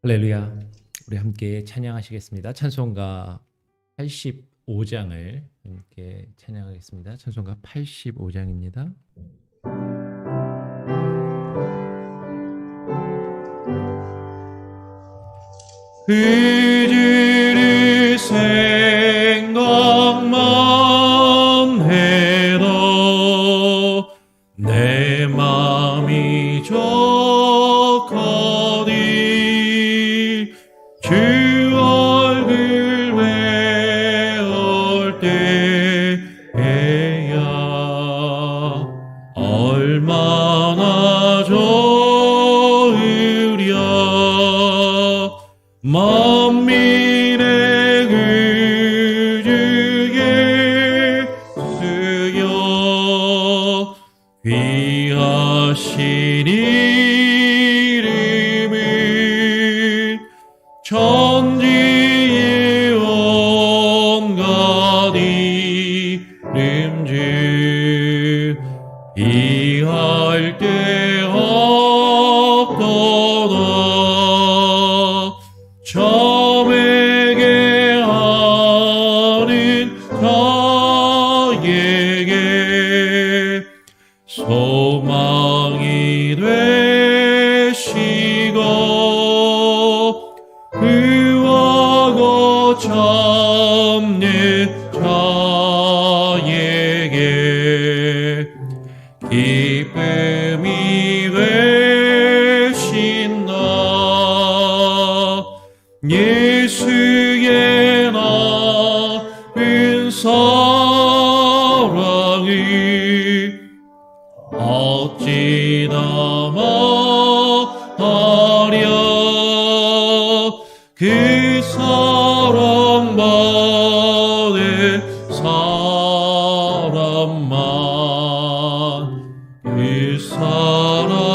할렐루야. 우리 함께 찬양하시겠습니다. 찬송가 85장을 함께 찬양하겠습니다. 찬송가 85장입니다. 그들의 생각만 해도 내 맘이 좋거니 주 얼굴 배울 때에야 얼마나 좋으랴. 만민의 그 주에 쓰여 귀하신 이름은 천지의 온갖 이름들 비할 데 없도다. 점에게 하는 자에게 소망이 되시고 구하고 참는 자에게 기쁨이 되신다. 예수의 나은 사랑이 어찌나 마하랴. 그 사랑받은 사람만 그 사랑하도다.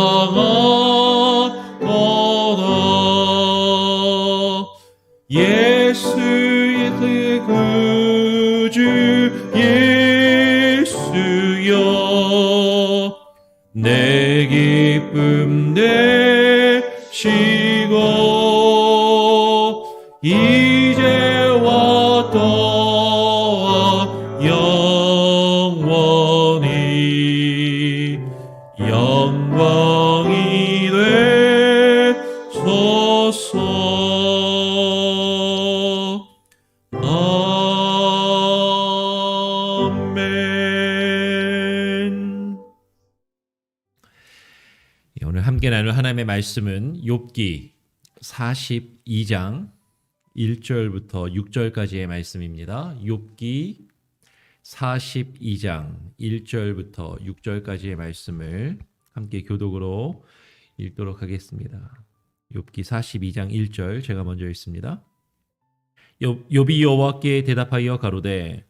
예수의 구주 예수여 내 기쁨 되시고 이제와 또한 영원히 영광이 되소서. 아멘. 오늘 함께 나눌 하나님의 말씀은 욥기 42장 1절부터 6절까지의 말씀입니다. 욥기 42장 1절부터 6절까지의 말씀을 함께 교독으로 읽도록 하겠습니다. 욥기 42장 1절 제가 먼저 읽습니다. 욥이 여호와께 대답하여 가로되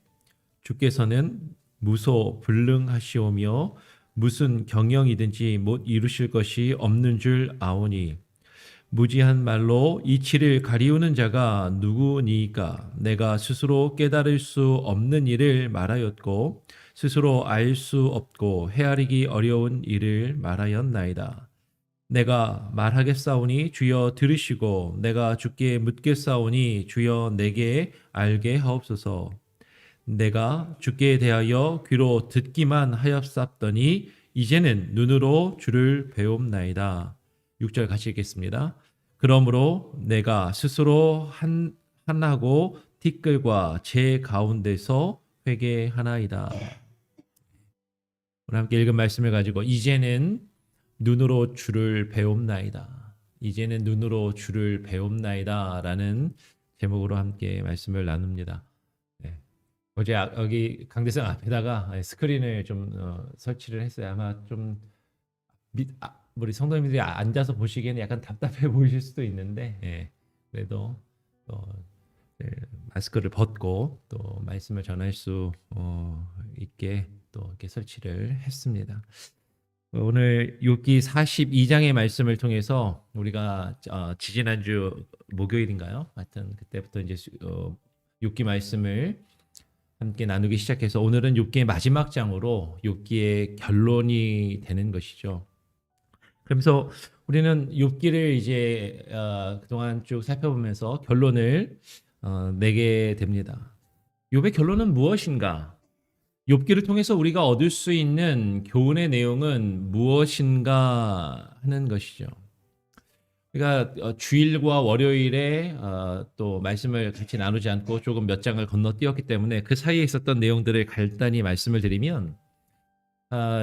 주께서는 무소불능하시오며 무슨 경영이든지 못 이루실 것이 없는 줄 아오니 무지한 말로 이치를 가리우는 자가 누구니이까. 내가 스스로 깨달을 수 없는 일을 말하였고 스스로 알 수 없고 헤아리기 어려운 일을 말하였나이다. 내가 말하겠사오니 주여 들으시고 내가 주께 묻겠사오니 주여 내게 알게 하옵소서. 내가 주께 대하여 귀로 듣기만 하였사더니 이제는 눈으로 주를 배움나이다. 6절 같이 읽겠습니다. 그러므로 내가 스스로 한하고 티끌과 제 가운데서 회개하나이다. 오늘 함께 읽은 말씀을 가지고 이제는 눈으로 주를 배움나이다. 이제는 눈으로 주를 배움나이다 라는 제목으로 함께 말씀을 나눕니다. 네. 어제 여기 강대상 앞에다가 스크린을 좀 설치를 했어요. 아마 좀 우리 성도님들이 앉아서 보시기에는 약간 답답해 보이실 수도 있는데, 예, 그래도 또 마스크를 벗고 또 말씀을 전할 수 있게 또 이렇게 설치를 했습니다. 오늘 욥기 42장의 말씀을 통해서 우리가 지지난주 목요일인가요? 하여튼 그때부터 이제 욥기 말씀을 함께 나누기 시작해서 오늘은 욥기의 마지막 장으로 욥기의 결론이 되는 것이죠. 그러면서 우리는 욥기를 이제 그동안 쭉 살펴보면서 결론을 내게 됩니다. 욥의 결론은 무엇인가? 욥기를 통해서 우리가 얻을 수 있는 교훈의 내용은 무엇인가 하는 것이죠. 우리가 주일과 월요일에 또 말씀을 같이 나누지 않고 조금 몇 장을 건너뛰었기 때문에 그 사이에 있었던 내용들을 간단히 말씀을 드리면,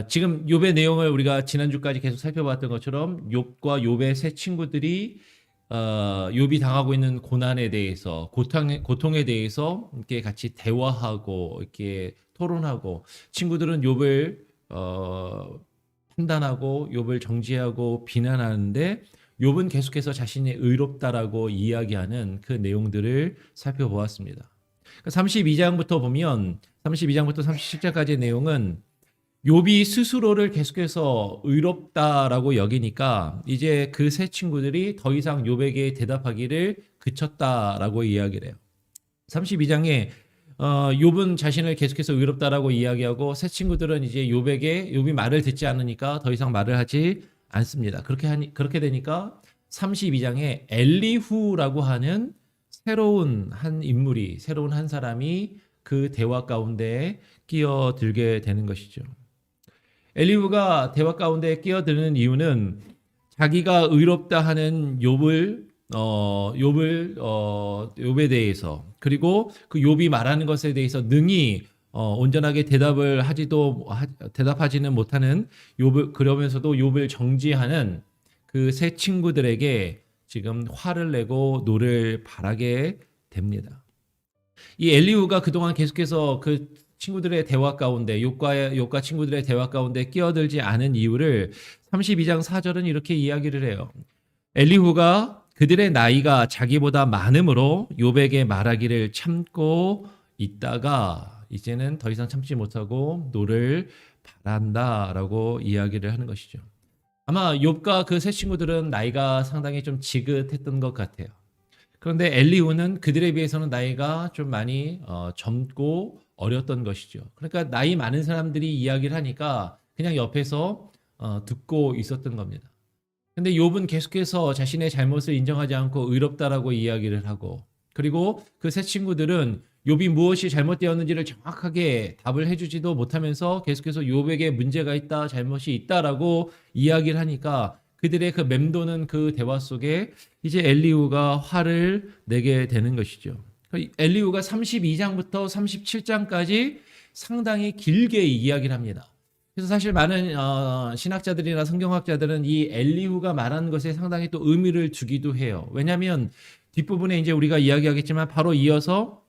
지금 욥의 내용을 우리가 지난주까지 계속 살펴봤던 것처럼 욥과 욥의 세 친구들이 욥이 당하고 있는 고난에 대해서, 고통에 대해서 이렇게 같이 대화하고 이렇게 토론하고, 친구들은 욥을 판단하고 욥을 정죄하고 비난하는데 욥은 계속해서 자신이 의롭다라고 이야기하는 그 내용들을 살펴보았습니다. 32장부터 보면 32장부터 37장까지의 내용은 욥이 스스로를 계속해서 의롭다라고 여기니까 이제 그 세 친구들이 더 이상 욥에게 대답하기를 그쳤다라고 이야기를 해요. 32장에 욥은 자신을 계속해서 의롭다라고 이야기하고 세 친구들은 이제 욥이 말을 듣지 않으니까 더 이상 말을 하지 않습니다. 그렇게 되니까 32장에 엘리후라고 하는 새로운 한 사람이 그 대화 가운데 끼어들게 되는 것이죠. 엘리후가 대화 가운데 끼어드는 이유는 자기가 의롭다 하는 욥에 대해서, 그리고 그 욥이 말하는 것에 대해서 능히 온전하게 대답하지는 못하는 그러면서도 욥을 정죄하는 그 세 친구들에게 지금 화를 내고 노를 바라게 됩니다. 이 엘리후가 그동안 계속해서 그 친구들의 대화 가운데, 욥과 친구들의 대화 가운데 끼어들지 않은 이유를 32장 4절은 이렇게 이야기를 해요. 엘리후가 그들의 나이가 자기보다 많음으로 욥에게 말하기를 참고 있다가 이제는 더 이상 참지 못하고 노를 바란다라고 이야기를 하는 것이죠. 아마 욥과 그 세 친구들은 나이가 상당히 좀 지긋했던 것 같아요. 그런데 엘리후는 그들에 비해서는 나이가 좀 많이 젊고 어렸던 것이죠. 그러니까 나이 많은 사람들이 이야기를 하니까 그냥 옆에서 듣고 있었던 겁니다. 근데 욥은 계속해서 자신의 잘못을 인정하지 않고 의롭다라고 이야기를 하고, 그리고 그 세 친구들은 욥이 무엇이 잘못되었는지를 정확하게 답을 해주지도 못하면서 계속해서 욥에게 문제가 있다, 잘못이 있다라고 이야기를 하니까 그들의 그 맴도는 그 대화 속에 이제 엘리후가 화를 내게 되는 것이죠. 엘리후가 32장부터 37장까지 상당히 길게 이야기를 합니다. 그래서 사실 많은 신학자들이나 성경학자들은 이 엘리후가 말하는 것에 상당히 또 의미를 두기도 해요. 왜냐하면 뒷부분에 이제 우리가 이야기하겠지만 바로 이어서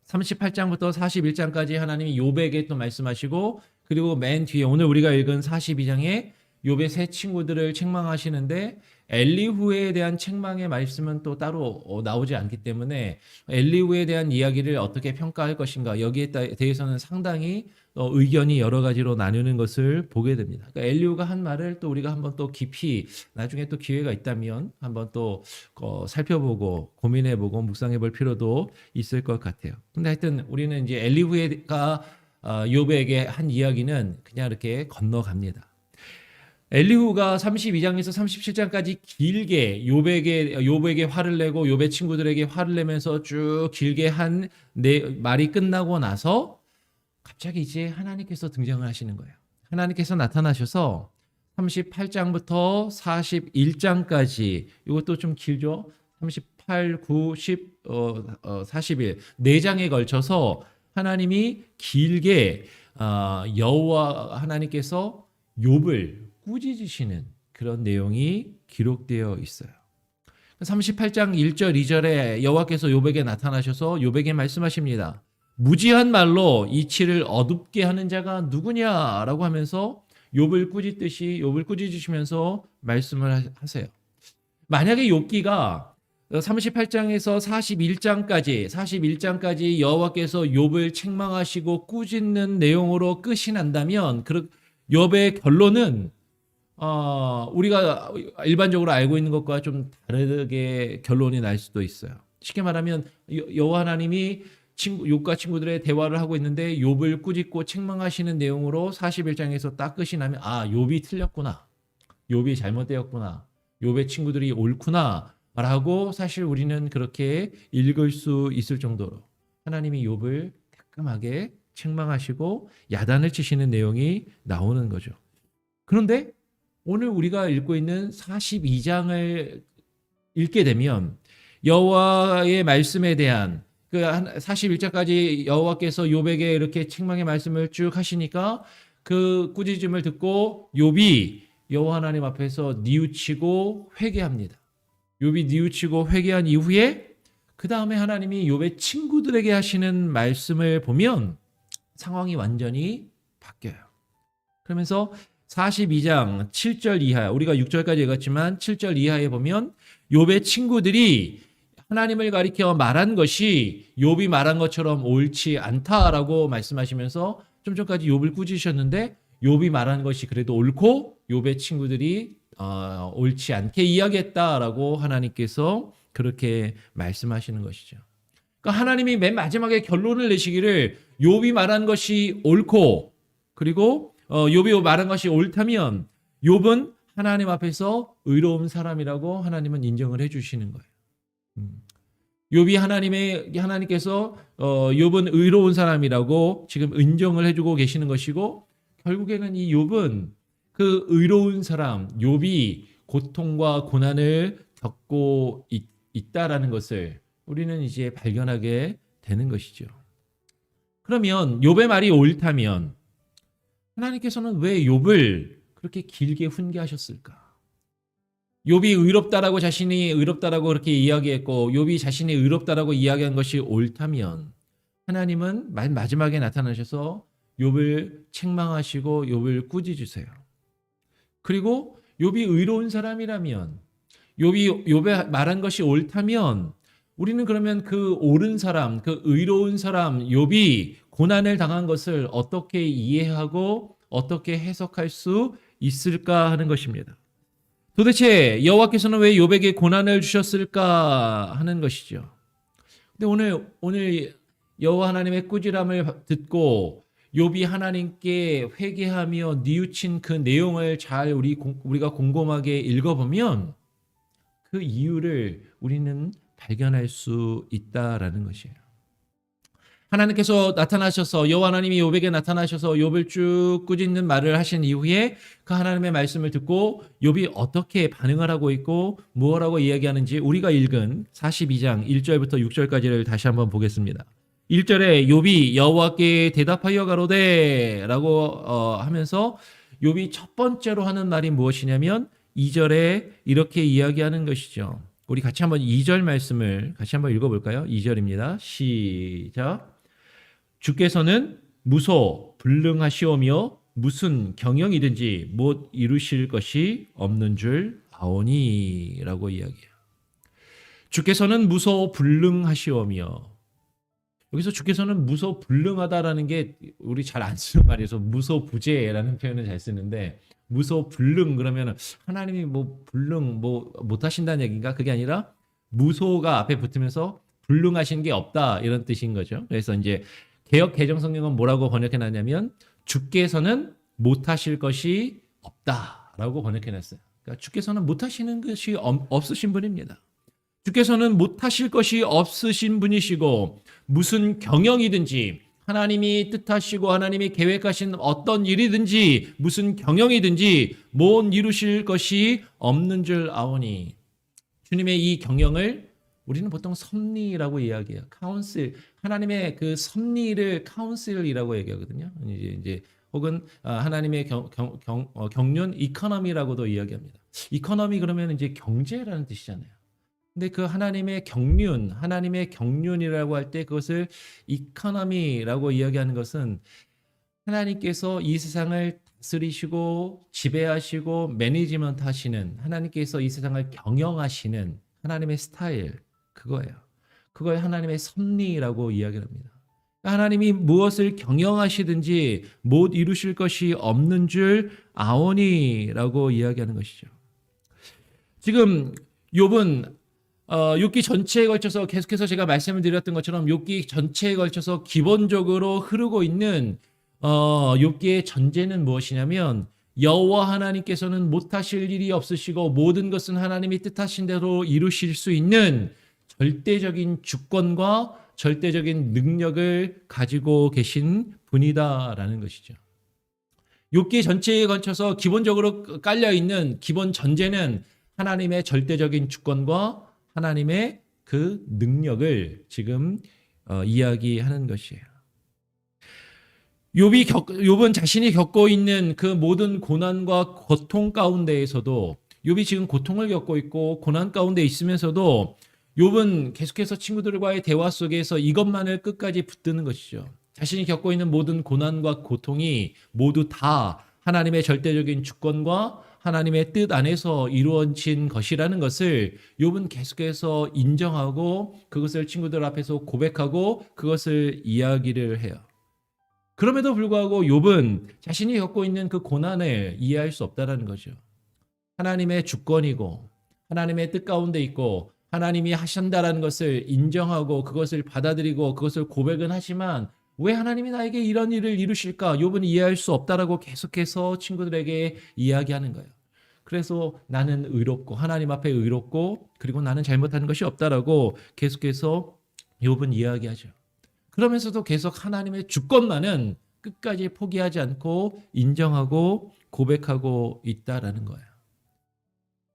38장부터 41장까지 하나님이 욥에게 또 말씀하시고, 그리고 맨 뒤에 오늘 우리가 읽은 42장에 욥의 세 친구들을 책망하시는데 엘리후에 대한 책망의 말씀은 또 따로 나오지 않기 때문에 엘리후에 대한 이야기를 어떻게 평가할 것인가, 여기에 대해서는 상당히 의견이 여러 가지로 나누는 것을 보게 됩니다. 그러니까 엘리후가 한 말을 또 우리가 한번 또 깊이 나중에 또 기회가 있다면 한번 또 살펴보고 고민해보고 묵상해볼 필요도 있을 것 같아요. 근데 하여튼 우리는 이제 엘리후가 욥에게 한 이야기는 그냥 이렇게 건너갑니다. 엘리후가 32장에서 37장까지 길게 욥에게 화를 내고 욥의 친구들에게 화를 내면서 쭉 길게 한 말이 끝나고 나서 갑자기 이제 하나님께서 등장을 하시는 거예요. 하나님께서 나타나셔서 38장부터 41장까지, 이것도 좀 길죠. 38, 9, 10, 41 4장에 걸쳐서 하나님이 길게 여호와 하나님께서 욥을 꾸짖으시는 그런 내용이 기록되어 있어요. 38장 1절 2절에 여호와께서 욥에게 나타나셔서 욥에게 말씀하십니다. 무지한 말로 이치를 어둡게 하는 자가 누구냐라고 하면서 욥을 꾸짖으시면서 말씀을 하세요. 만약에 욥기가 38장에서 41장까지 여호와께서 욥을 책망하시고 꾸짖는 내용으로 끝이 난다면 욥의 결론은 우리가 일반적으로 알고 있는 것과 좀 다르게 결론이 날 수도 있어요. 쉽게 말하면 여호와 하나님이 욥과 친구들의 대화를 하고 있는데 욥을 꾸짖고 책망하시는 내용으로 41장에서 딱 끝이 나면 욥이 틀렸구나, 욥이 잘못되었구나, 욥의 친구들이 옳구나라고 사실 우리는 그렇게 읽을 수 있을 정도로 하나님이 욥을 따끔하게 책망하시고 야단을 치시는 내용이 나오는 거죠. 그런데 오늘 우리가 읽고 있는 42장을 읽게 되면 여호와의 말씀에 대한 그 41장까지 여호와께서 욥에게 이렇게 책망의 말씀을 쭉 하시니까 그 꾸짖음을 듣고 욥이 여호와 하나님 앞에서 뉘우치고 회개합니다. 욥이 뉘우치고 회개한 이후에 그 다음에 하나님이 욥의 친구들에게 하시는 말씀을 보면 상황이 완전히 바뀌어요. 그러면서 42장 7절 이하, 우리가 6절까지 읽었지만 7절 이하에 보면 욥의 친구들이 하나님을 가리켜 말한 것이 욥이 말한 것처럼 옳지 않다라고 말씀하시면서 좀 전까지 욥을 꾸짖으셨는데 욥이 말한 것이 그래도 옳고 욥의 친구들이 옳지 않게 이야기했다라고 하나님께서 그렇게 말씀하시는 것이죠. 그러니까 하나님이 맨 마지막에 결론을 내시기를 욥이 말한 것이 옳고 그리고 욥이 말한 것이 옳다면 욥은 하나님 앞에서 의로운 사람이라고 하나님은 인정을 해주시는 거예요. 욥이 하나님께서 욥은 의로운 사람이라고 지금 인정을 해주고 계시는 것이고 결국에는 이 욥은 그 의로운 사람 욥이 고통과 고난을 겪고 있다라는 것을 우리는 이제 발견하게 되는 것이죠. 그러면 욥의 말이 옳다면 하나님께서는 왜 욥을 그렇게 길게 훈계하셨을까? 욥이 의롭다라고 자신이 의롭다라고 그렇게 이야기했고 욥이 자신이 의롭다라고 이야기한 것이 옳다면 하나님은 마지막에 나타나셔서 욥을 책망하시고 욥을 꾸짖으세요. 그리고 욥이 의로운 사람이라면 욥이 말한 것이 옳다면 우리는 그러면 그 옳은 사람, 그 의로운 사람 욥이 고난을 당한 것을 어떻게 이해하고 어떻게 해석할 수 있을까 하는 것입니다. 도대체 여호와께서는 왜 욥에게 고난을 주셨을까 하는 것이죠. 근데 오늘 여호와 하나님의 꾸지람을 듣고 욥이 하나님께 회개하며 뉘우친 그 내용을 잘 우리가 곰곰하게 읽어보면 그 이유를 우리는 발견할 수 있다라는 것이에요. 하나님께서 나타나셔서 여호와 하나님이 욥에게 나타나셔서 욥을 쭉 꾸짖는 말을 하신 이후에 그 하나님의 말씀을 듣고 욥이 어떻게 반응을 하고 있고 무엇라고 이야기하는지 우리가 읽은 42장 1절부터 6절까지를 다시 한번 보겠습니다. 1절에 욥이 여호와께 대답하여 가로되 라고 하면서 욥이 첫 번째로 하는 말이 무엇이냐면 2절에 이렇게 이야기하는 것이죠. 우리 같이 한번 2절 말씀을 같이 한번 읽어볼까요? 2절입니다. 시작. 주께서는 무소 불능하시오며 무슨 경영이든지 못 이루실 것이 없는 줄 아오니 라고 이야기해요. 주께서는 무소 불능하시오며 여기서 주께서는 무소 불능하다라는 게 우리 잘 안 쓰는 말이어서 무소부재라는 표현을 잘 쓰는데 무소 불능 그러면 하나님이 뭐 불능 뭐 못하신다는 얘기인가? 그게 아니라 무소가 앞에 붙으면서 불능하신 게 없다 이런 뜻인 거죠. 그래서 이제 개역 개정 성경은 뭐라고 번역해놨냐면 주께서는 못하실 것이 없다라고 번역해놨어요. 그러니까 주께서는 못하시는 것이 없으신 분입니다. 주께서는 못하실 것이 없으신 분이시고 무슨 경영이든지 하나님이 뜻하시고 하나님이 계획하신 어떤 일이든지 무슨 경영이든지 못 이루실 것이 없는 줄 아오니 주님의 이 경영을 우리는 보통 섭리라고 이야기해요. 카운슬 하나님의 그 섭리를 카운슬이라고 얘기하거든요. 이제 혹은 하나님의 경륜 이코노미라고도 이야기합니다. 이코노미 그러면 이제 경제라는 뜻이잖아요. 근데 그 하나님의 경륜이라고 할 때 그것을 이코노미라고 이야기하는 것은 하나님께서 이 세상을 다스리시고 지배하시고 매니지먼트 하시는 하나님께서 이 세상을 경영하시는 하나님의 스타일 그거예요. 그걸 하나님의 섭리라고 이야기를 합니다. 하나님이 무엇을 경영하시든지 못 이루실 것이 없는 줄 아오니라고 이야기하는 것이죠. 지금 욥은 욥기 전체에 걸쳐서 계속해서 제가 말씀을 드렸던 것처럼 욥기 전체에 걸쳐서 기본적으로 흐르고 있는 욥기의 전제는 무엇이냐면 여호와 하나님께서는 못하실 일이 없으시고 모든 것은 하나님이 뜻하신 대로 이루실 수 있는 절대적인 주권과 절대적인 능력을 가지고 계신 분이다라는 것이죠. 욥기 전체에 걸쳐서 기본적으로 깔려 있는 기본 전제는 하나님의 절대적인 주권과 하나님의 그 능력을 지금 이야기하는 것이에요. 욥은 자신이 겪고 있는 그 모든 고난과 고통 가운데에서도 욥이 지금 고통을 겪고 있고 고난 가운데 있으면서도 욥은 계속해서 친구들과의 대화 속에서 이것만을 끝까지 붙드는 것이죠. 자신이 겪고 있는 모든 고난과 고통이 모두 다 하나님의 절대적인 주권과 하나님의 뜻 안에서 이루어진 것이라는 것을 욥은 계속해서 인정하고 그것을 친구들 앞에서 고백하고 그것을 이야기를 해요. 그럼에도 불구하고 욥은 자신이 겪고 있는 그 고난을 이해할 수 없다는 거죠. 하나님의 주권이고 하나님의 뜻 가운데 있고 하나님이 하신다라는 것을 인정하고 그것을 받아들이고 그것을 고백은 하지만 왜 하나님이 나에게 이런 일을 이루실까? 욥은 이해할 수 없다라고 계속해서 친구들에게 이야기하는 거예요. 그래서 나는 의롭고 하나님 앞에 의롭고 그리고 나는 잘못한 것이 없다라고 계속해서 욥은 이야기하죠. 그러면서도 계속 하나님의 주권만은 끝까지 포기하지 않고 인정하고 고백하고 있다라는 거예요.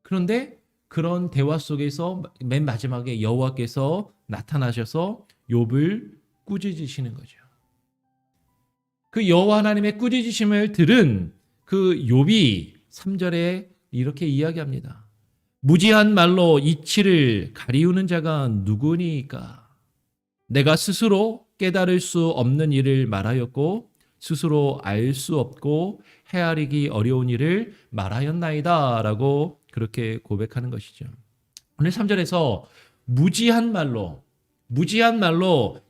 그런데 그런 대화 속에서 맨 마지막에 여호와께서 나타나셔서 욥을 꾸짖으시는 거죠. 그 여호와 하나님의 꾸짖으심을 들은 그 욥이 3절에 이렇게 이야기합니다. 무지한 말로 이치를 가리우는 자가 누구니까? 내가 스스로 깨달을 수 없는 일을 말하였고 스스로 알 수 없고 헤아리기 어려운 일을 말하였나이다 라고 그렇게 고백하는 것이죠. 오늘 3절에서 무지한 말로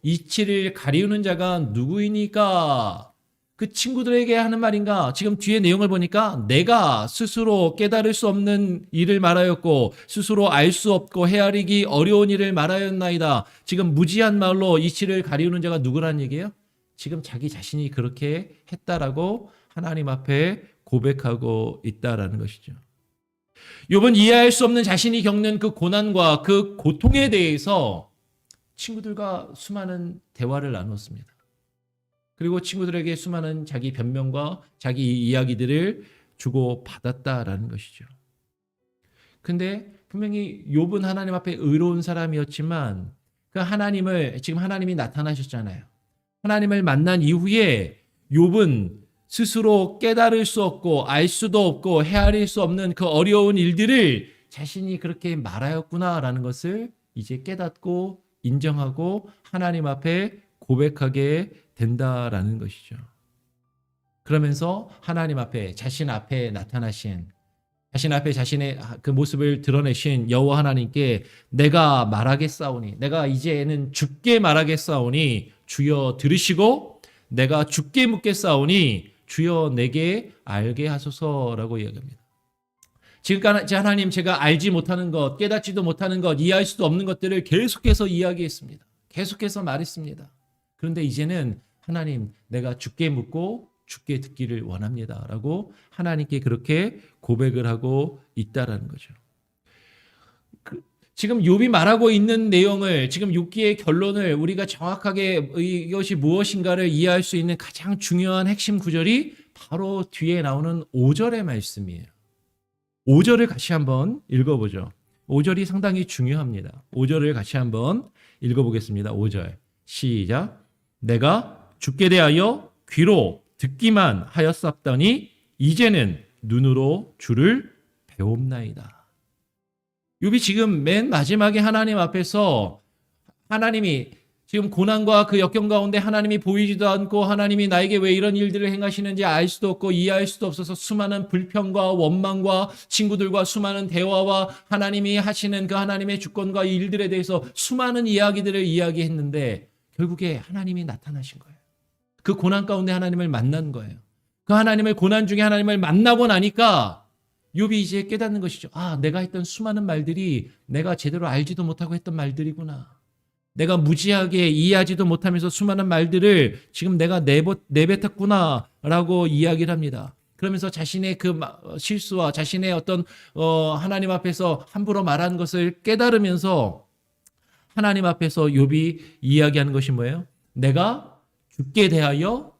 이치를 가리우는 자가 누구이니까? 그 친구들에게 하는 말인가? 지금 뒤에 내용을 보니까 내가 스스로 깨달을 수 없는 일을 말하였고 스스로 알 수 없고 헤아리기 어려운 일을 말하였나이다. 지금 무지한 말로 이치를 가리우는 자가 누구라는 얘기예요? 지금 자기 자신이 그렇게 했다라고 하나님 앞에 고백하고 있다라는 것이죠. 욥은 이해할 수 없는 자신이 겪는 그 고난과 그 고통에 대해서 친구들과 수많은 대화를 나눴습니다. 그리고 친구들에게 수많은 자기 변명과 자기 이야기들을 주고 받았다라는 것이죠. 근데 분명히 욥은 하나님 앞에 의로운 사람이었지만 그 하나님을 지금 하나님이 나타나셨잖아요. 하나님을 만난 이후에 욥은 스스로 깨달을 수 없고 알 수도 없고 헤아릴 수 없는 그 어려운 일들을 자신이 그렇게 말하였구나라는 것을 이제 깨닫고 인정하고 하나님 앞에 고백하게 된다라는 것이죠. 그러면서 하나님 앞에 자신 앞에 나타나신 자신 앞에 자신의 그 모습을 드러내신 여호와 하나님께 내가 말하겠사오니 내가 이제는 죽게 말하겠사오니 주여 들으시고 내가 죽게 묻겠사오니 주여 내게 알게 하소서라고 이야기합니다. 지금까지 하나님 제가 알지 못하는 것, 깨닫지도 못하는 것, 이해할 수도 없는 것들을 계속해서 이야기했습니다. 계속해서 말했습니다. 그런데 이제는 하나님 내가 죽게 묻고 죽게 듣기를 원합니다. 라고 하나님께 그렇게 고백을 하고 있다라는 거죠. 지금 욥이 말하고 있는 내용을 지금 욥기의 결론을 우리가 정확하게 이것이 무엇인가를 이해할 수 있는 가장 중요한 핵심 구절이 바로 뒤에 나오는 5절의 말씀이에요. 5절을 같이 한번 읽어보죠. 5절이 상당히 중요합니다. 5절을 같이 한번 읽어보겠습니다. 5절 시작. 내가 죽게 대하여 귀로 듣기만 하였사더니 이제는 눈으로 주를 배웁나이다. 욥이 지금 맨 마지막에 하나님 앞에서 하나님이 지금 고난과 그 역경 가운데 하나님이 보이지도 않고 하나님이 나에게 왜 이런 일들을 행하시는지 알 수도 없고 이해할 수도 없어서 수많은 불평과 원망과 친구들과 수많은 대화와 하나님이 하시는 그 하나님의 주권과 일들에 대해서 수많은 이야기들을 이야기했는데 결국에 하나님이 나타나신 거예요. 그 고난 가운데 하나님을 만난 거예요. 그 하나님을 고난 중에 하나님을 만나고 나니까 욥이 이제 깨닫는 것이죠. 아, 내가 했던 수많은 말들이 내가 제대로 알지도 못하고 했던 말들이구나. 내가 무지하게 이해하지도 못하면서 수많은 말들을 지금 내가 내뱉었구나 라고 이야기를 합니다. 그러면서 자신의 그 실수와 자신의 어떤 하나님 앞에서 함부로 말한 것을 깨달으면서 하나님 앞에서 욥이 이야기하는 것이 뭐예요? 내가 죽게 대하여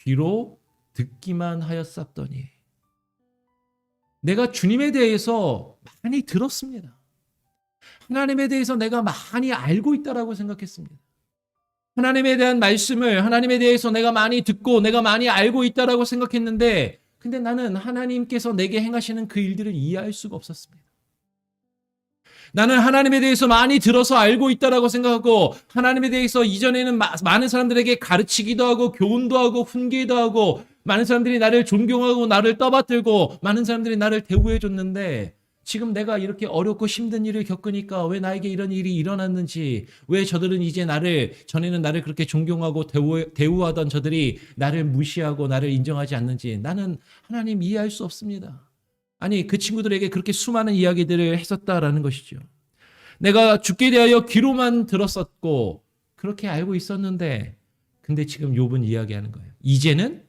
귀로 듣기만 하였었더니, 내가 주님에 대해서 많이 들었습니다. 하나님에 대해서 내가 많이 알고 있다라고 생각했습니다. 하나님에 대한 말씀을, 하나님에 대해서 내가 많이 듣고 내가 많이 알고 있다라고 생각했는데, 근데 나는 하나님께서 내게 행하시는 그 일들을 이해할 수가 없었습니다. 나는 하나님에 대해서 많이 들어서 알고 있다라고 생각하고, 하나님에 대해서 이전에는 많은 사람들에게 가르치기도 하고 교훈도 하고 훈계도 하고, 많은 사람들이 나를 존경하고 나를 떠받들고 많은 사람들이 나를 대우해 줬는데, 지금 내가 이렇게 어렵고 힘든 일을 겪으니까 왜 나에게 이런 일이 일어났는지, 왜 저들은 이제 전에는 나를 그렇게 존경하고 대우하던 저들이 나를 무시하고 나를 인정하지 않는지 나는 하나님 이해할 수 없습니다. 아니, 그 친구들에게 그렇게 수많은 이야기들을 했었다라는 것이죠. 내가 죽게 대하여 귀로만 들었었고 그렇게 알고 있었는데, 근데 지금 욥은 이야기하는 거예요. 이제는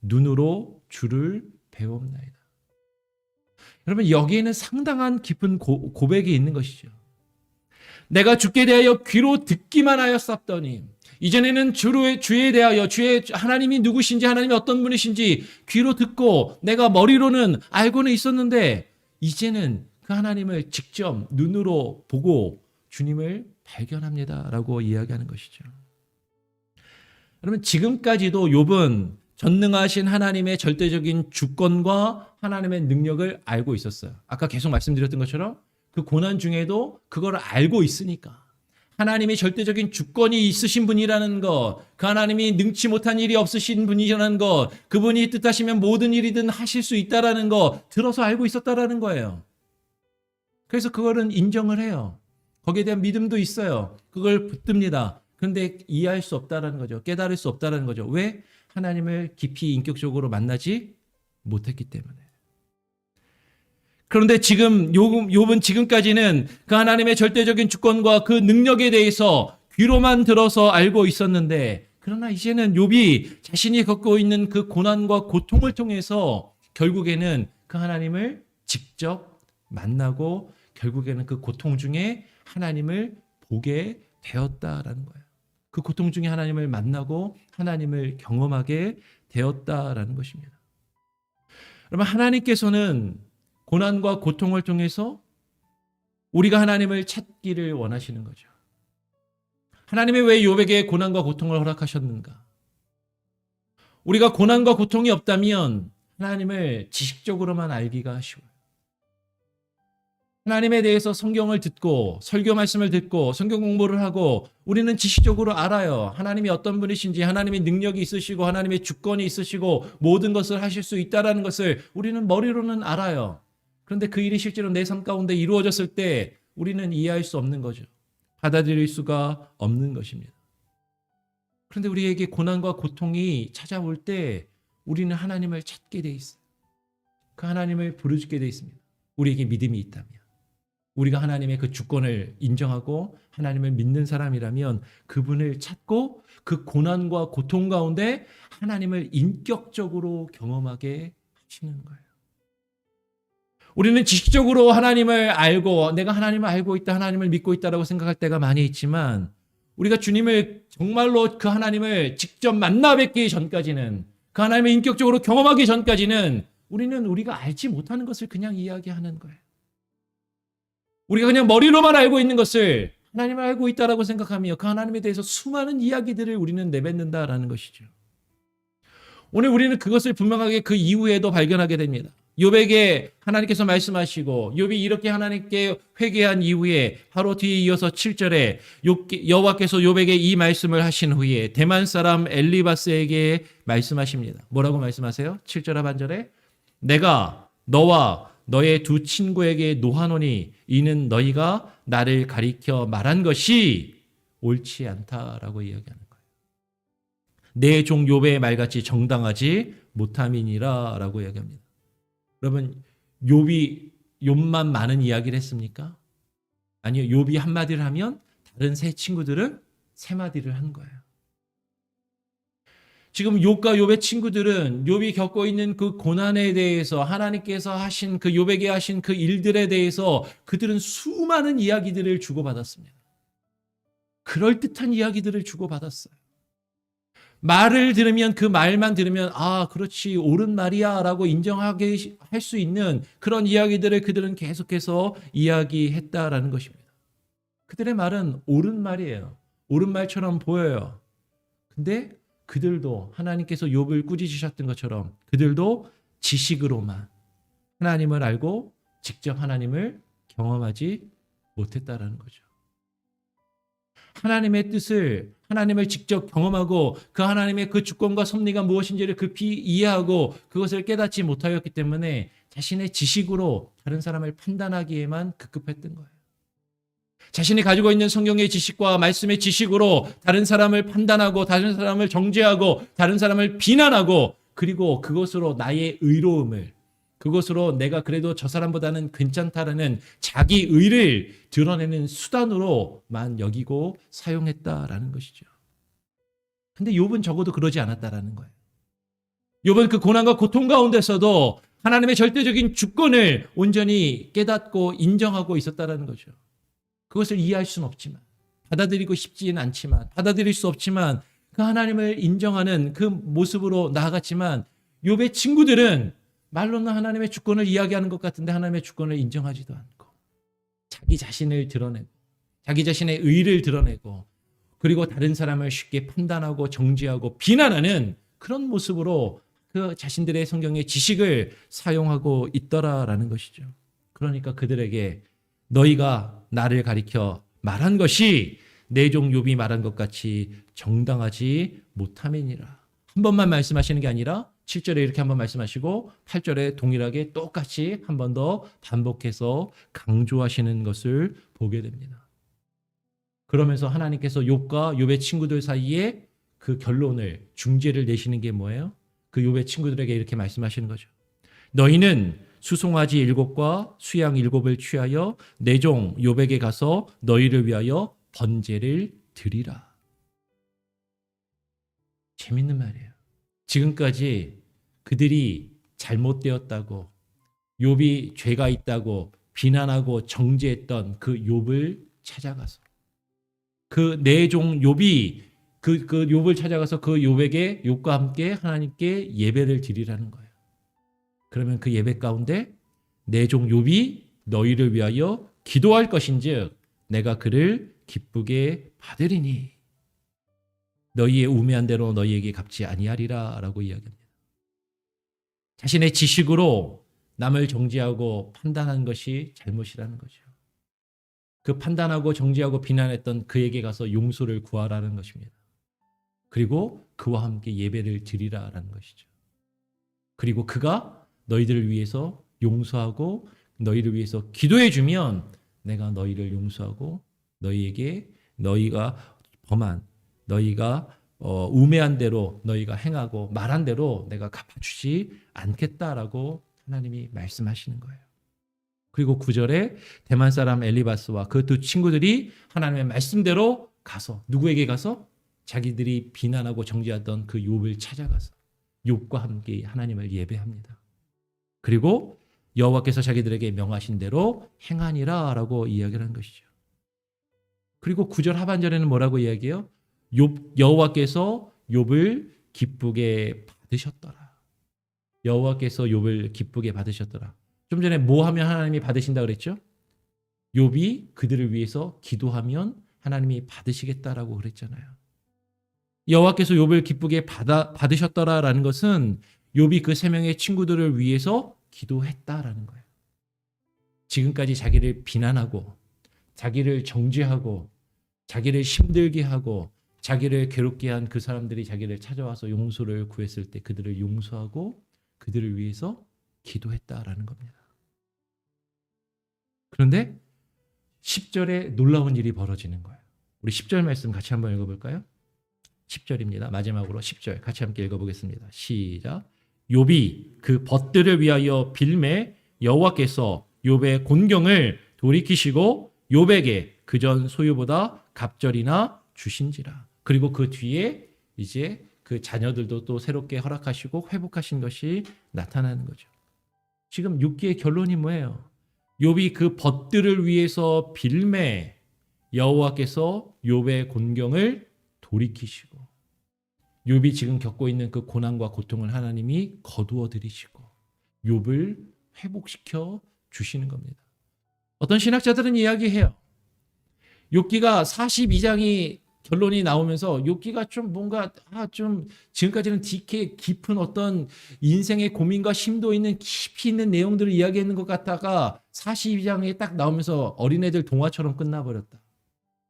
눈으로 주를 배웁나이다. 여러분, 여기에는 상당한 깊은 고백이 있는 것이죠. 내가 죽게 대하여 귀로 듣기만 하였었더니, 이전에는 주에 대하여 주의 하나님이 누구신지, 하나님이 어떤 분이신지 귀로 듣고 내가 머리로는 알고는 있었는데, 이제는 그 하나님을 직접 눈으로 보고 주님을 발견합니다라고 이야기하는 것이죠. 여러분, 지금까지도 욥은 전능하신 하나님의 절대적인 주권과 하나님의 능력을 알고 있었어요. 아까 계속 말씀드렸던 것처럼 그 고난 중에도 그걸 알고 있으니까, 하나님의 절대적인 주권이 있으신 분이라는 것, 그 하나님이 능치 못한 일이 없으신 분이라는 것, 그분이 뜻하시면 모든 일이든 하실 수 있다라는 것 들어서 알고 있었다라는 거예요. 그래서 그거는 인정을 해요. 거기에 대한 믿음도 있어요. 그걸 붙듭니다. 그런데 이해할 수 없다라는 거죠. 깨달을 수 없다라는 거죠. 왜? 하나님을 깊이 인격적으로 만나지 못했기 때문에. 그런데 지금 욥은 지금까지는 그 하나님의 절대적인 주권과 그 능력에 대해서 귀로만 들어서 알고 있었는데, 그러나 이제는 욥이 자신이 겪고 있는 그 고난과 고통을 통해서 결국에는 그 하나님을 직접 만나고 결국에는 그 고통 중에 하나님을 보게 되었다라는 거예요. 그 고통 중에 하나님을 만나고 하나님을 경험하게 되었다라는 것입니다. 여러분, 하나님께서는 고난과 고통을 통해서 우리가 하나님을 찾기를 원하시는 거죠. 하나님이 왜 욥에게 고난과 고통을 허락하셨는가? 우리가 고난과 고통이 없다면 하나님을 지식적으로만 알기가 쉬워요. 하나님에 대해서 성경을 듣고 설교 말씀을 듣고 성경 공부를 하고 우리는 지식적으로 알아요. 하나님이 어떤 분이신지, 하나님의 능력이 있으시고 하나님의 주권이 있으시고 모든 것을 하실 수 있다는 것을 우리는 머리로는 알아요. 그런데 그 일이 실제로 내 삶 가운데 이루어졌을 때 우리는 이해할 수 없는 거죠. 받아들일 수가 없는 것입니다. 그런데 우리에게 고난과 고통이 찾아올 때 우리는 하나님을 찾게 돼 있어요. 그 하나님을 부르짖게 돼 있습니다. 우리에게 믿음이 있다면, 우리가 하나님의 그 주권을 인정하고 하나님을 믿는 사람이라면 그분을 찾고 그 고난과 고통 가운데 하나님을 인격적으로 경험하게 하시는 거예요. 우리는 지식적으로 하나님을 알고 내가 하나님을 알고 있다, 하나님을 믿고 있다라고 생각할 때가 많이 있지만, 우리가 주님을 정말로 그 하나님을 직접 만나 뵙기 전까지는, 그 하나님을 인격적으로 경험하기 전까지는 우리는 우리가 알지 못하는 것을 그냥 이야기하는 거예요. 우리가 그냥 머리로만 알고 있는 것을 하나님을 알고 있다라고 생각하며 그 하나님에 대해서 수많은 이야기들을 우리는 내뱉는다라는 것이죠. 오늘 우리는 그것을 분명하게 그 이후에도 발견하게 됩니다. 욥에게 하나님께서 말씀하시고 욥이 이렇게 하나님께 회개한 이후에 바로 뒤에 이어서 7절에 여호와께서 욥에게 이 말씀을 하신 후에 대만 사람 엘리바스에게 말씀하십니다. 뭐라고 말씀하세요? 7절 하반절에 내가 너와 너의 두 친구에게 노하노니 이는 너희가 나를 가리켜 말한 것이 옳지 않다라고 이야기하는 거예요. 내 종 욥의 말같이 정당하지 못함이니라 라고 이야기합니다. 여러분, 욥만 많은 이야기를 했습니까? 아니요. 욥이 한마디를 하면 다른 세 친구들은 세 마디를 한 거예요. 지금 욥과 욥의 친구들은 욥이 겪고 있는 그 고난에 대해서 하나님께서 하신 그 욥에게 하신 그 일들에 대해서 그들은 수많은 이야기들을 주고받았습니다. 그럴듯한 이야기들을 주고받았어요. 말을 들으면 그 말만 들으면 아 그렇지 옳은 말이야 라고 인정하게 할 수 있는 그런 이야기들을 그들은 계속해서 이야기했다라는 것입니다. 그들의 말은 옳은 말이에요. 옳은 말처럼 보여요. 근데 그들도 하나님께서 욥을 꾸짖으셨던 것처럼 그들도 지식으로만 하나님을 알고 직접 하나님을 경험하지 못했다라는 거죠. 하나님의 뜻을 하나님을 직접 경험하고 그 하나님의 그 주권과 섭리가 무엇인지를 급히 이해하고 그것을 깨닫지 못하였기 때문에 자신의 지식으로 다른 사람을 판단하기에만 급급했던 거예요. 자신이 가지고 있는 성경의 지식과 말씀의 지식으로 다른 사람을 판단하고 다른 사람을 정죄하고 다른 사람을 비난하고 그리고 그것으로 나의 의로움을 그것으로 내가 그래도 저 사람보다는 괜찮다라는 자기 의를 드러내는 수단으로만 여기고 사용했다라는 것이죠. 근데 욥은 적어도 그러지 않았다라는 거예요. 욥은 그 고난과 고통 가운데서도 하나님의 절대적인 주권을 온전히 깨닫고 인정하고 있었다라는 거죠. 그것을 이해할 수는 없지만 받아들이고 싶지는 않지만 받아들일 수 없지만 그 하나님을 인정하는 그 모습으로 나아갔지만 욥의 친구들은 말로는 하나님의 주권을 이야기하는 것 같은데 하나님의 주권을 인정하지도 않고 자기 자신을 드러내고 자기 자신의 의를 드러내고 그리고 다른 사람을 쉽게 판단하고 정죄하고 비난하는 그런 모습으로 그 자신들의 성경의 지식을 사용하고 있더라라는 것이죠. 그러니까 그들에게 너희가 나를 가리켜 말한 것이 내 종 욥이 말한 것 같이 정당하지 못함이니라. 한 번만 말씀하시는 게 아니라 7절에 이렇게 한번 말씀하시고 8절에 동일하게 똑같이 한 번 더 반복해서 강조하시는 것을 보게 됩니다. 그러면서 하나님께서 욥과 욥의 친구들 사이에 그 결론을 중재를 내시는 게 뭐예요? 그 욥의 친구들에게 이렇게 말씀하시는 거죠. 너희는 수송아지 7과 수양 7을 취하여 내 종 욥에게 가서 너희를 위하여 번제를 드리라. 재밌는 말이에요. 지금까지 그들이 잘못되었다고 욥이 죄가 있다고 비난하고 정죄했던 그 욥을 찾아가서 그 내 종 욥이 그 욥을 찾아가서 그 욥에게 욥과 함께 하나님께 예배를 드리라는 거예요. 그러면 그 예배 가운데 내 종 욥이 너희를 위하여 기도할 것인즉 내가 그를 기쁘게 받으리니 너희의 우매한 대로 너희에게 갚지 아니하리라 라고 이야기합니다. 자신의 지식으로 남을 정죄하고 판단한 것이 잘못이라는 거죠. 그 판단하고 정죄하고 비난했던 그에게 가서 용서를 구하라는 것입니다. 그리고 그와 함께 예배를 드리라라는 것이죠. 그리고 그가 너희들을 위해서 용서하고 너희를 위해서 기도해 주면 내가 너희를 용서하고 너희에게 너희가 범한 너희가 우매한 대로 너희가 행하고 말한 대로 내가 갚아주지 않겠다라고 하나님이 말씀하시는 거예요. 그리고 9절에 대만 사람 엘리바스와 그 두 친구들이 하나님의 말씀대로 가서 누구에게 가서 자기들이 비난하고 정죄하던 그 욥을 찾아가서 욥과 함께 하나님을 예배합니다. 그리고 여호와께서 자기들에게 명하신 대로 행하니라라고 이야기를 한 것이죠. 그리고 9절 하반절에는 뭐라고 이야기해요? 여호와께서 욥을 기쁘게 받으셨더라. 여호와께서 욥을 기쁘게 받으셨더라. 좀 전에 뭐 하면 하나님이 받으신다 그랬죠? 욥이 그들을 위해서 기도하면 하나님이 받으시겠다라고 그랬잖아요. 여호와께서 욥을 기쁘게 받으셨더라라는 것은 욥이 그 세 명의 친구들을 위해서 기도했다라는 거예요. 지금까지 자기를 비난하고 자기를 정죄하고 자기를 힘들게 하고 자기를 괴롭게 한 그 사람들이 자기를 찾아와서 용서를 구했을 때 그들을 용서하고 그들을 위해서 기도했다라는 겁니다. 그런데 10절에 놀라운 일이 벌어지는 거예요. 우리 10절 말씀 같이 한번 읽어볼까요? 10절입니다. 마지막으로 10절 같이 함께 읽어보겠습니다. 시작. 욥이 그 벗들을 위하여 빌매 여호와께서 욥의 곤경을 돌이키시고 욥에게 그전 소유보다 갑절이나 주신지라. 그리고 그 뒤에 이제 그 자녀들도 또 새롭게 허락하시고 회복하신 것이 나타나는 거죠. 지금 욥기의 결론이 뭐예요? 욥이 그 벗들을 위해서 빌매 여호와께서 욥의 곤경을 돌이키시고 욥이 지금 겪고 있는 그 고난과 고통을 하나님이 거두어 들이시고 욥을 회복시켜 주시는 겁니다. 어떤 신학자들은 이야기해요. 욥기가 42장이 결론이 나오면서 욥기가 좀 뭔가 좀 지금까지는 깊은 어떤 인생의 고민과 심도 있는 깊이 있는 내용들을 이야기하는 것 같다가 42장에 딱 나오면서 어린애들 동화처럼 끝나버렸다.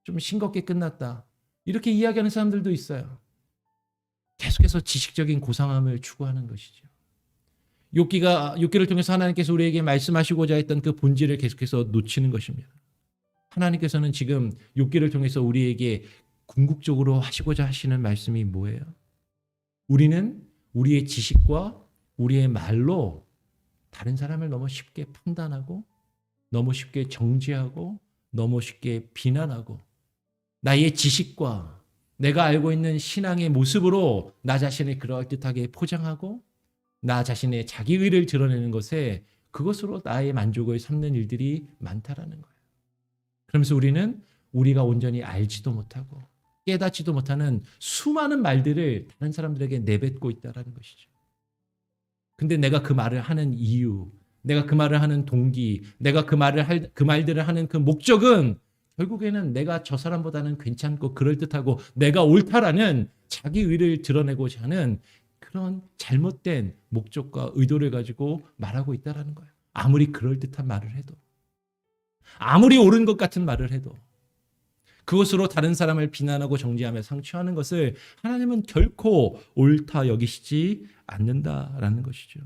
좀 싱겁게 끝났다. 이렇게 이야기하는 사람들도 있어요. 계속해서 지식적인 고상함을 추구하는 것이죠. 욥기를 통해서 하나님께서 우리에게 말씀하시고자 했던 그 본질을 계속해서 놓치는 것입니다. 하나님께서는 지금 욥기를 통해서 우리에게 궁극적으로 하시고자 하시는 말씀이 뭐예요? 우리는 우리의 지식과 우리의 말로 다른 사람을 너무 쉽게 판단하고 너무 쉽게 정죄하고 너무 쉽게 비난하고 나의 지식과 내가 알고 있는 신앙의 모습으로 나 자신을 그럴듯하게 포장하고 나 자신의 자기의를 드러내는 것에 그것으로 나의 만족을 삼는 일들이 많다라는 거예요. 그러면서 우리는 우리가 온전히 알지도 못하고 깨닫지도 못하는 수많은 말들을 다른 사람들에게 내뱉고 있다는 것이죠. 근데 내가 그 말을 하는 이유, 내가 그 말을 하는 동기, 내가 그 말들을 하는 그 목적은 결국에는 내가 저 사람보다는 괜찮고 그럴듯하고 내가 옳다라는 자기 의를 드러내고자 하는 그런 잘못된 목적과 의도를 가지고 말하고 있다는 거예요. 아무리 그럴듯한 말을 해도, 아무리 옳은 것 같은 말을 해도 그것으로 다른 사람을 비난하고 정죄하며 상처하는 것을 하나님은 결코 옳다 여기시지 않는다라는 것이죠.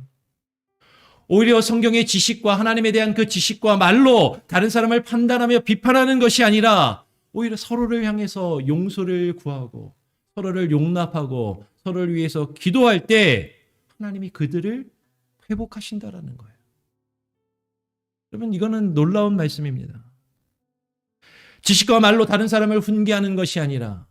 오히려 성경의 지식과 하나님에 대한 그 지식과 말로 다른 사람을 판단하며 비판하는 것이 아니라 오히려 서로를 향해서 용서를 구하고 서로를 용납하고 서로를 위해서 기도할 때 하나님이 그들을 회복하신다라는 거예요. 여러분, 이거는 놀라운 말씀입니다. 지식과 말로 다른 사람을 훈계하는 것이 아니라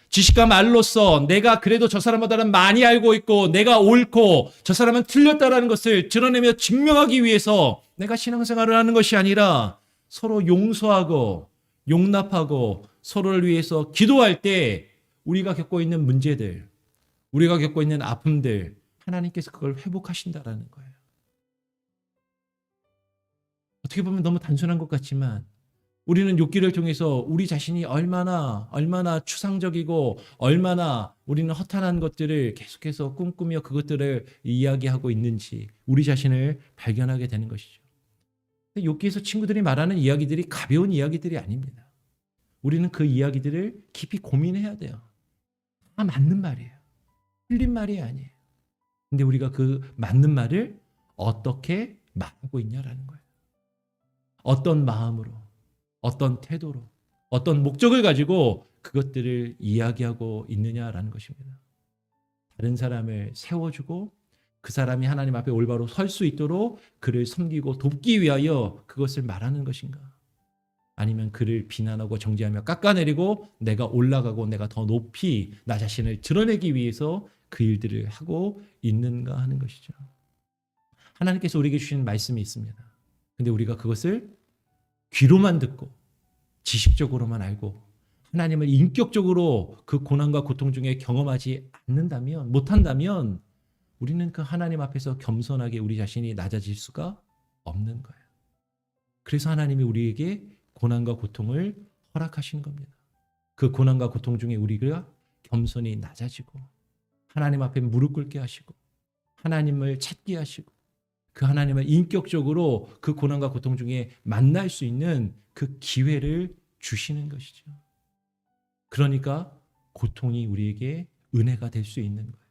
지식과 말로써 내가 그래도 저 사람보다는 많이 알고 있고 내가 옳고 저 사람은 틀렸다라는 것을 드러내며 증명하기 위해서 내가 신앙생활을 하는 것이 아니라 서로 용서하고 용납하고 서로를 위해서 기도할 때 우리가 겪고 있는 문제들, 우리가 겪고 있는 아픔들 하나님께서 그걸 회복하신다라는 거예요. 어떻게 보면 너무 단순한 것 같지만 우리는 욥기를 통해서 우리 자신이 얼마나 추상적이고 얼마나 우리는 허탄한 것들을 계속해서 꿈꾸며 그것들을 이야기하고 있는지 우리 자신을 발견하게 되는 것이죠. 욥기에서 친구들이 말하는 이야기들이 가벼운 이야기들이 아닙니다. 우리는 그 이야기들을 깊이 고민해야 돼요. 다 맞는 말이에요. 틀린 말이 아니에요. 근데 우리가 그 맞는 말을 어떻게 말하고 있냐라는 거예요. 어떤 마음으로, 어떤 태도로, 어떤 목적을 가지고 그것들을 이야기하고 있느냐라는 것입니다. 다른 사람을 세워주고 그 사람이 하나님 앞에 올바로 설 수 있도록 그를 섬기고 돕기 위하여 그것을 말하는 것인가? 아니면 그를 비난하고 정죄하며 깎아내리고 내가 올라가고 내가 더 높이 나 자신을 드러내기 위해서 그 일들을 하고 있는가 하는 것이죠. 하나님께서 우리에게 주신 말씀이 있습니다. 근데 우리가 그것을 귀로만 듣고 지식적으로만 알고 하나님을 인격적으로 그 고난과 고통 중에 경험하지 않는다면, 못한다면 우리는 그 하나님 앞에서 겸손하게 우리 자신이 낮아질 수가 없는 거예요. 그래서 하나님이 우리에게 고난과 고통을 허락하신 겁니다. 그 고난과 고통 중에 우리가 겸손히 낮아지고 하나님 앞에 무릎 꿇게 하시고 하나님을 찾게 하시고 그 하나님을 인격적으로 그 고난과 고통 중에 만날 수 있는 그 기회를 주시는 것이죠. 그러니까 고통이 우리에게 은혜가 될 수 있는 거예요.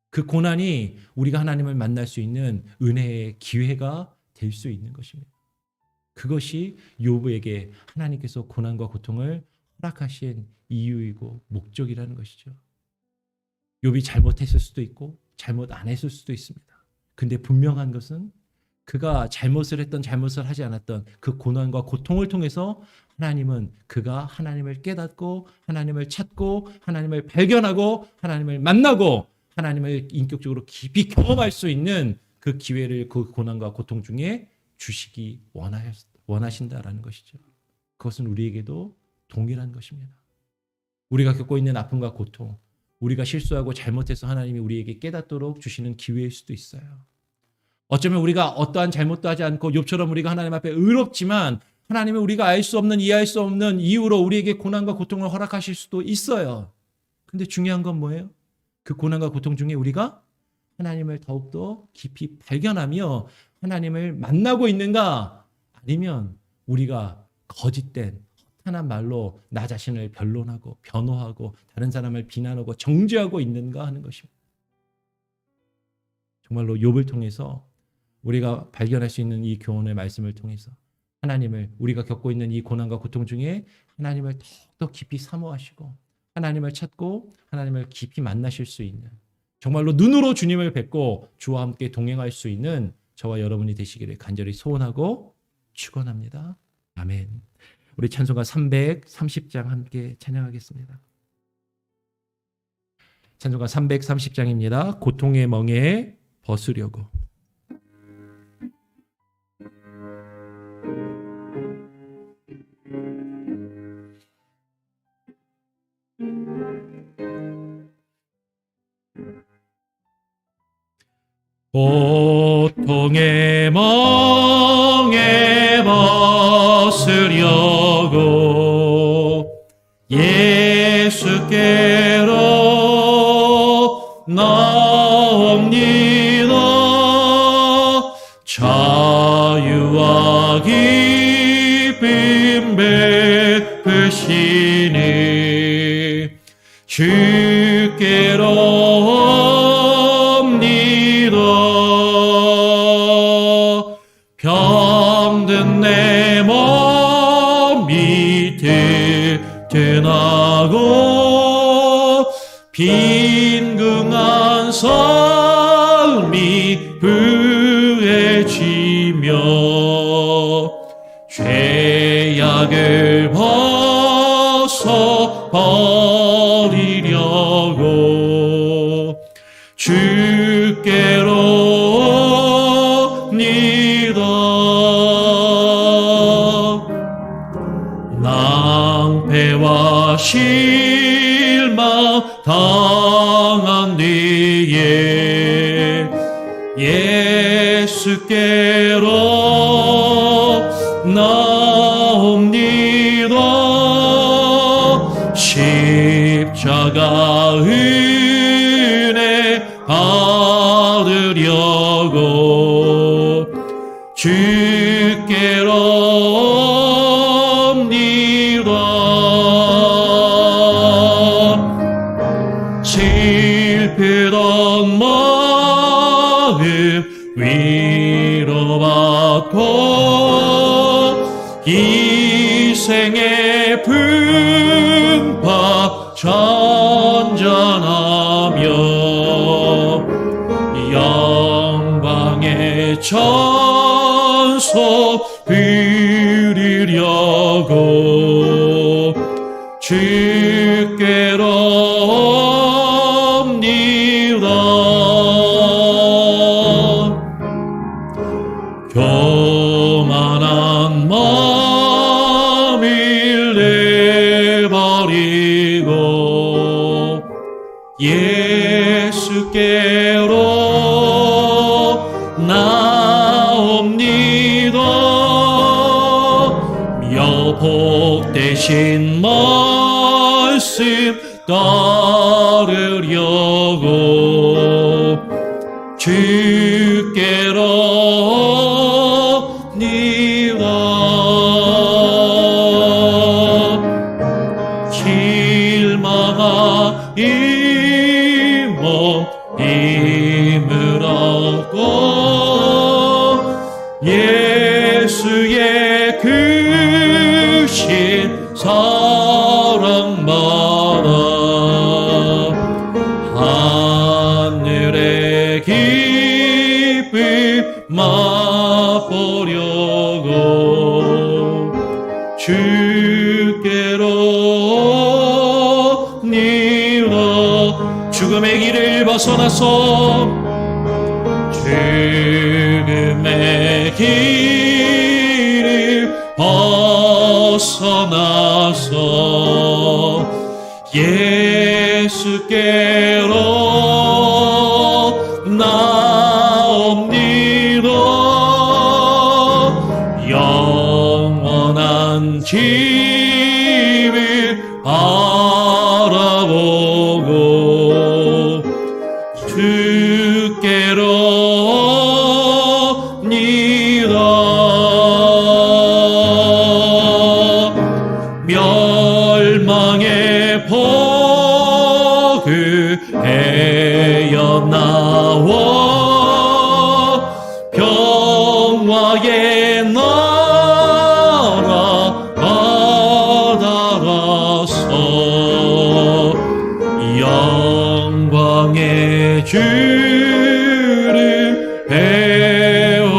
그 고난이 우리가 하나님을 만날 수 있는 은혜의 기회가 될 수 있는 것입니다. 그것이 욥에게 하나님께서 고난과 고통을 허락하신 이유이고 목적이라는 것이죠. 욥이 잘못했을 수도 있고 잘못 안 했을 수도 있습니다. 근데 분명한 것은 그가 잘못을 했던 잘못을 하지 않았던 그 고난과 고통을 통해서 하나님은 그가 하나님을 깨닫고 하나님을 찾고 하나님을 발견하고 하나님을 만나고 하나님을 인격적으로 깊이 경험할 수 있는 그 기회를 그 고난과 고통 중에 주시기 원하신다라는 것이죠. 그것은 우리에게도 동일한 것입니다. 우리가 겪고 있는 아픔과 고통, 우리가 실수하고 잘못해서 하나님이 우리에게 깨닫도록 주시는 기회일 수도 있어요. 어쩌면 우리가 어떠한 잘못도 하지 않고 욥처럼 우리가 하나님 앞에 의롭지만 하나님은 우리가 알 수 없는, 이해할 수 없는 이유로 우리에게 고난과 고통을 허락하실 수도 있어요. 근데 중요한 건 뭐예요? 그 고난과 고통 중에 우리가 하나님을 더욱더 깊이 발견하며 하나님을 만나고 있는가? 아니면 우리가 거짓된 허탄한 말로 나 자신을 변론하고 변호하고 다른 사람을 비난하고 정죄하고 있는가 하는 것입니다. 정말로 욥을 통해서 우리가 발견할 수 있는 이 교훈의 말씀을 통해서 하나님을, 우리가 겪고 있는 이 고난과 고통 중에 하나님을 더욱더 깊이 사모하시고 하나님을 찾고 하나님을 깊이 만나실 수 있는, 정말로 눈으로 주님을 뵙고 주와 함께 동행할 수 있는 저와 여러분이 되시기를 간절히 소원하고 축원합니다. 아멘. 우리 찬송가 330장 함께 찬양하겠습니다. 찬송가 330장입니다. 고통의 멍에 벗으려고. 고통의 멍에 벗으려고 예수께로 나옵니다. 자유와 기쁨 베푸시니 주께로 병든 내 몸이 튼튼하고 빈궁한 삶이 부해지며 죄악을 벗어버리려고 주께로 낭패와 실망 당한 뒤에 예수께로 나옵니다. 십자가 은혜 받으려고 주께로 슬프던 마음 위로받고 희생의 풍파 전전하며 영광의 천속 부르려고 주께로 교만한 마음을 내버리고 예수께로 나옵니다. 묘복되신 말씀 따르려고 주께로 니와 실망한 이 몸 힘을 얻고 예수의 크신 사랑받아 하늘의 기쁨 맛보려고 주께로 오니라. 죽음의 길을 벗어나서 죽음의 길을 벗어나서 예수께로 나옵니다. 영원한 집을 바라보고 주께로 오니라. 멸망의 폭을 헤어나와 평화의 나라 받아라서 영광의 주를 배우려고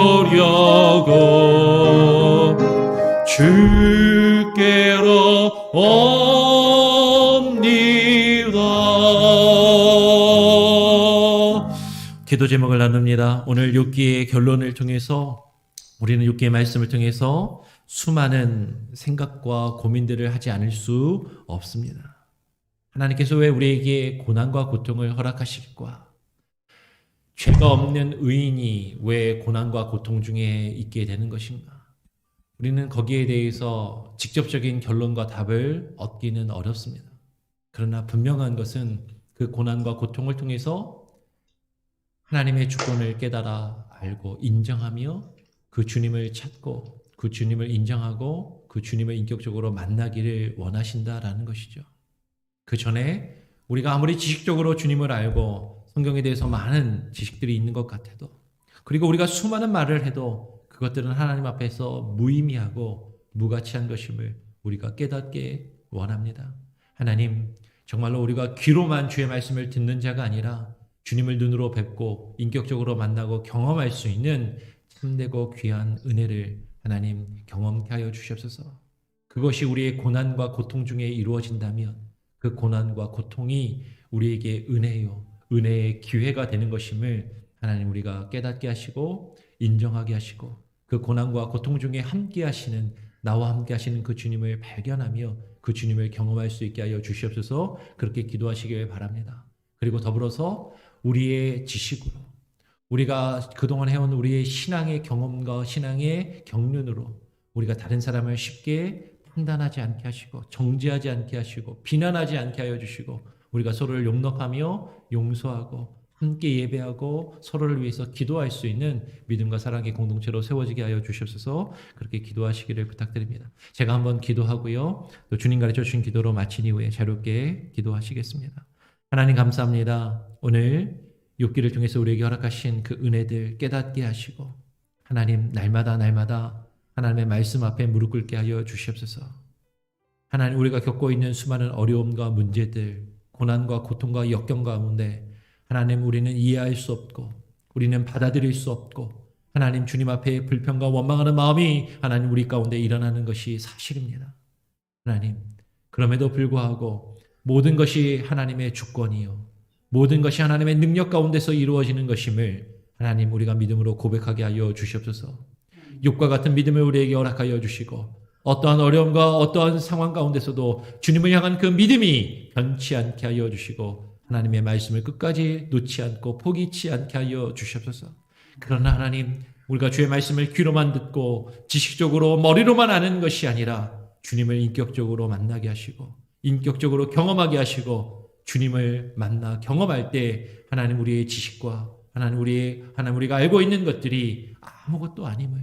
주께로 옵니다. 기도 제목을 나눕니다. 오늘 욥기의 결론을 통해서 우리는 욥기의 말씀을 통해서 수많은 생각과 고민들을 하지 않을 수 없습니다. 하나님께서 왜 우리에게 고난과 고통을 허락하실까? 죄가 없는 의인이 왜 고난과 고통 중에 있게 되는 것인가? 우리는 거기에 대해서 직접적인 결론과 답을 얻기는 어렵습니다. 그러나 분명한 것은 그 고난과 고통을 통해서 하나님의 주권을 깨달아 알고 인정하며 그 주님을 찾고 그 주님을 인정하고 그 주님을 인격적으로 만나기를 원하신다라는 것이죠. 그 전에 우리가 아무리 지식적으로 주님을 알고 성경에 대해서 많은 지식들이 있는 것 같아도, 그리고 우리가 수많은 말을 해도 그것들은 하나님 앞에서 무의미하고 무가치한 것임을 우리가 깨닫게 원합니다. 하나님, 정말로 우리가 귀로만 주의 말씀을 듣는 자가 아니라 주님을 눈으로 뵙고 인격적으로 만나고 경험할 수 있는 참되고 귀한 은혜를 하나님 경험케 하여 주시옵소서. 그것이 우리의 고난과 고통 중에 이루어진다면 그 고난과 고통이 우리에게 은혜요, 은혜의 기회가 되는 것임을 하나님 우리가 깨닫게 하시고 인정하게 하시고 그 고난과 고통 중에 함께 하시는, 나와 함께 하시는 그 주님을 발견하며 그 주님을 경험할 수 있게 하여 주시옵소서. 그렇게 기도하시길 바랍니다. 그리고 더불어서 우리의 지식으로, 우리가 그동안 해온 우리의 신앙의 경험과 신앙의 경륜으로 우리가 다른 사람을 쉽게 판단하지 않게 하시고 정죄하지 않게 하시고 비난하지 않게 하여 주시고 우리가 서로를 용납하며 용서하고 함께 예배하고 서로를 위해서 기도할 수 있는 믿음과 사랑의 공동체로 세워지게 하여 주시옵소서. 그렇게 기도하시기를 부탁드립니다. 제가 한번 기도하고요, 또 주님 가르쳐 주신 기도로 마친 이후에 자유롭게 기도하시겠습니다. 하나님 감사합니다. 오늘 욥기를 통해서 우리에게 허락하신 그 은혜들 깨닫게 하시고 하나님 날마다 하나님의 말씀 앞에 무릎 꿇게 하여 주시옵소서. 하나님, 우리가 겪고 있는 수많은 어려움과 문제들, 고난과 고통과 역경 가운데 하나님 우리는 이해할 수 없고 우리는 받아들일 수 없고 하나님 주님 앞에 불평과 원망하는 마음이 하나님 우리 가운데 일어나는 것이 사실입니다. 하나님, 그럼에도 불구하고 모든 것이 하나님의 주권이요 모든 것이 하나님의 능력 가운데서 이루어지는 것임을 하나님 우리가 믿음으로 고백하게 하여 주시옵소서. 욥과 같은 믿음을 우리에게 허락하여 주시고 어떠한 어려움과 어떠한 상황 가운데서도 주님을 향한 그 믿음이 변치 않게 하여 주시고 하나님의 말씀을 끝까지 놓지 않고 포기치 않게 하여 주시옵소서. 그러나 하나님, 우리가 주의 말씀을 귀로만 듣고 지식적으로 머리로만 아는 것이 아니라 주님을 인격적으로 만나게 하시고 인격적으로 경험하게 하시고 주님을 만나 경험할 때 하나님 우리의 지식과 하나님 우리가 알고 있는 것들이 아무것도 아님을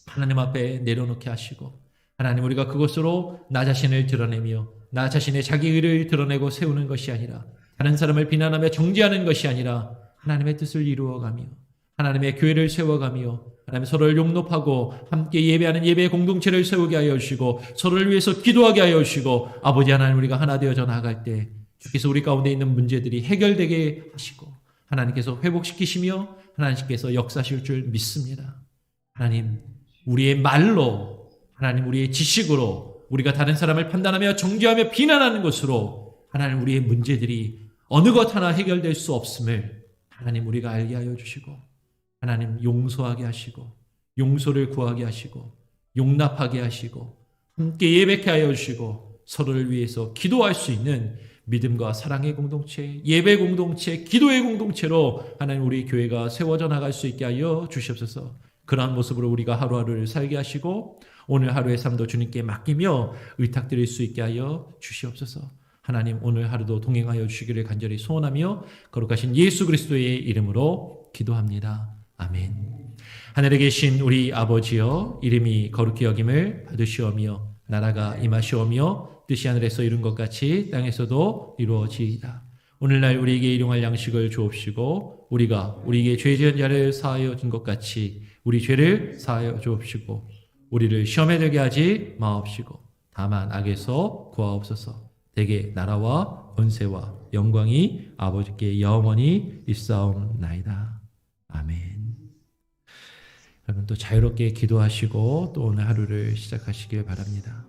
하나님 앞에 내려놓게 하시고 하나님 우리가 그것으로 나 자신을 드러내며 나 자신의 자기 의를 드러내고 세우는 것이 아니라 다른 사람을 비난하며 정죄하는 것이 아니라 하나님의 뜻을 이루어가며 하나님의 교회를 세워가며 하나님 서로를 용납하고 함께 예배하는 예배의 공동체를 세우게 하여 주시고 서로를 위해서 기도하게 하여 주시고 아버지 하나님 우리가 하나 되어져 나아갈 때 주께서 우리 가운데 있는 문제들이 해결되게 하시고 하나님께서 회복시키시며 하나님께서 역사하실 줄 믿습니다. 하나님, 우리의 말로 하나님 우리의 지식으로 우리가 다른 사람을 판단하며 정죄하며 비난하는 것으로 하나님 우리의 문제들이 어느 것 하나 해결될 수 없음을 하나님 우리가 알게 하여 주시고 하나님 용서하게 하시고 용서를 구하게 하시고 용납하게 하시고 함께 예배케 하여 주시고 서로를 위해서 기도할 수 있는 믿음과 사랑의 공동체, 예배 공동체, 기도의 공동체로 하나님 우리 교회가 세워져 나갈 수 있게 하여 주시옵소서. 그러한 모습으로 우리가 하루하루를 살게 하시고 오늘 하루의 삶도 주님께 맡기며 의탁드릴 수 있게 하여 주시옵소서. 하나님 오늘 하루도 동행하여 주시기를 간절히 소원하며 거룩하신 예수 그리스도의 이름으로 기도합니다. 아멘. 하늘에 계신 우리 아버지여, 이름이 거룩히 여김을 받으시오며 나라가 임하시오며 뜻이 하늘에서 이룬 것 같이 땅에서도 이루어지이다. 오늘날 우리에게 일용할 양식을 주옵시고 우리가 우리에게 죄 지은 자를 사하여 준 것 같이 우리 죄를 사하여 주옵시고 우리를 시험에 들게 하지 마옵시고 다만 악에서 구하옵소서. 대개 나라와 권세와 영광이 아버지께 영원히 있사옵나이다. 아멘. 여러분 또 자유롭게 기도하시고 또 오늘 하루를 시작하시길 바랍니다.